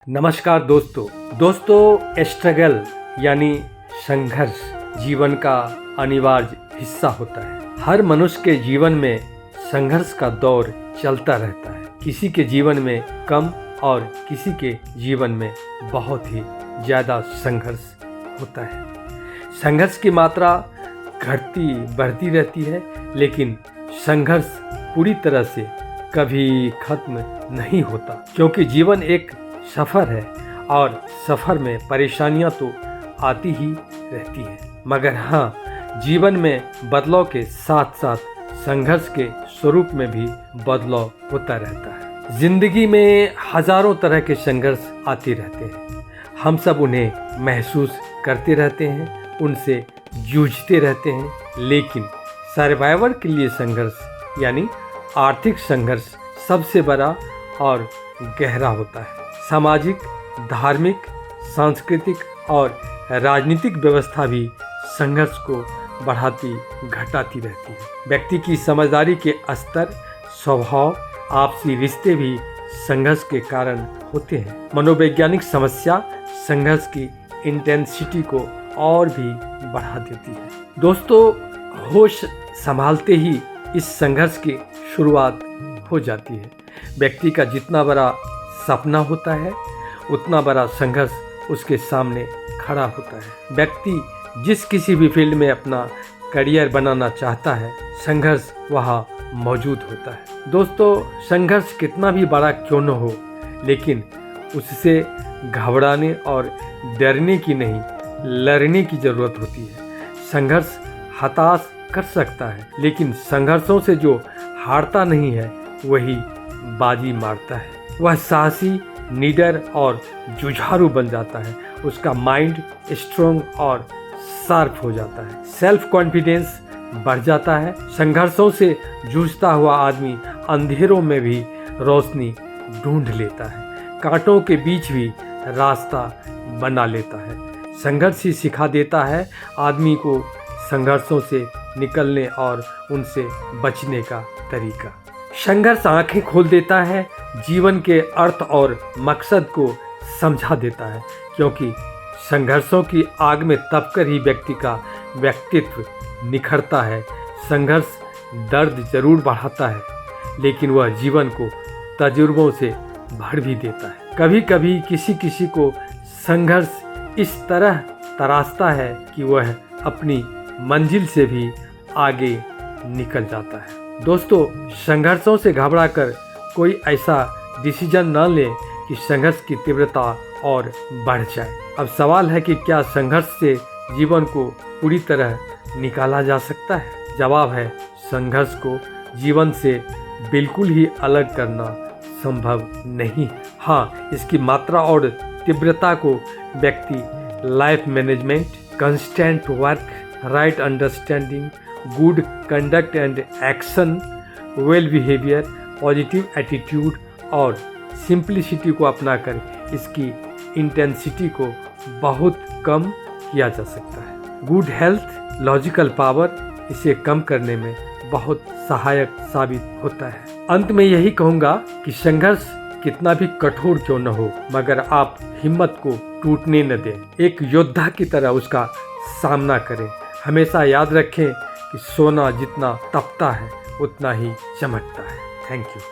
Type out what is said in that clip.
नमस्कार दोस्तों स्ट्रगल यानी संघर्ष जीवन का अनिवार्य हिस्सा होता है। हर मनुष्य के जीवन में संघर्ष का दौर चलता रहता है। किसी के जीवन में कम और किसी के जीवन में बहुत ही ज़्यादा संघर्ष होता है। संघर्ष की मात्रा घटती बढ़ती रहती है, लेकिन संघर्ष पूरी तरह से कभी खत्म नहीं होता, क्योंकि जीवन एक सफ़र है और सफ़र में परेशानियां तो आती ही रहती हैं। मगर हाँ, जीवन में बदलाव के साथ साथ संघर्ष के स्वरूप में भी बदलाव होता रहता है। जिंदगी में हजारों तरह के संघर्ष आते रहते हैं। हम सब उन्हें महसूस करते रहते हैं, उनसे जूझते रहते हैं। लेकिन सर्वाइवर के लिए संघर्ष यानी आर्थिक संघर्ष सबसे बड़ा और गहरा होता है। सामाजिक, धार्मिक, सांस्कृतिक और राजनीतिक व्यवस्था भी संघर्ष को बढ़ाती घटाती रहती है। व्यक्ति की समझदारी के स्तर, स्वभाव, आपसी रिश्ते भी संघर्ष के कारण होते हैं। मनोवैज्ञानिक समस्या संघर्ष की इंटेंसिटी को और भी बढ़ा देती है। दोस्तों, होश संभालते ही इस संघर्ष की शुरुआत हो जाती है। व्यक्ति का जितना बड़ा सपना होता है, उतना बड़ा संघर्ष उसके सामने खड़ा होता है। व्यक्ति जिस किसी भी फील्ड में अपना करियर बनाना चाहता है, संघर्ष वहाँ मौजूद होता है। दोस्तों, संघर्ष कितना भी बड़ा क्यों न हो, लेकिन उससे घबराने और डरने की नहीं, लड़ने की ज़रूरत होती है। संघर्ष हताश कर सकता है, लेकिन संघर्षों से जो हारता नहीं है वही बाजी मारता है। वह साहसी, निडर और जुझारू बन जाता है। उसका माइंड स्ट्रॉन्ग और शार्प हो जाता है। सेल्फ कॉन्फिडेंस बढ़ जाता है। संघर्षों से जूझता हुआ आदमी अंधेरों में भी रोशनी ढूंढ लेता है, कांटों के बीच भी रास्ता बना लेता है। संघर्ष ही सिखा देता है आदमी को संघर्षों से निकलने और उनसे बचने का तरीका। संघर्ष आंखें खोल देता है, जीवन के अर्थ और मकसद को समझा देता है, क्योंकि संघर्षों की आग में तपकर ही व्यक्ति का व्यक्तित्व निखरता है। संघर्ष दर्द जरूर बढ़ाता है, लेकिन वह जीवन को तजुर्बों से भर भी देता है। कभी कभी किसी को संघर्ष इस तरह तराशता है कि वह अपनी मंजिल से भी आगे निकल जाता है। दोस्तों, संघर्षों से घबराकर कोई ऐसा डिसीजन न ले कि संघर्ष की तीव्रता और बढ़ जाए। अब सवाल है कि क्या संघर्ष से जीवन को पूरी तरह निकाला जा सकता है? जवाब है, संघर्ष को जीवन से बिल्कुल ही अलग करना संभव नहीं है। हाँ, इसकी मात्रा और तीव्रता को व्यक्ति life management, constant work, right understanding, good conduct and action, well behaviour, positive attitude और सिंप्लिसिटी को अपनाकर इसकी इंटेंसिटी को बहुत कम किया जा सकता है। गुड हेल्थ, लॉजिकल पावर इसे कम करने में बहुत सहायक साबित होता है। अंत में यही कहूँगा कि संघर्ष कितना भी कठोर क्यों न हो, मगर आप हिम्मत को टूटने न दें। एक योद्धा की तरह उसका सामना करें। हमेशा याद रखें कि सोना जितना तपता है उतना ही चमकता है। Thank you.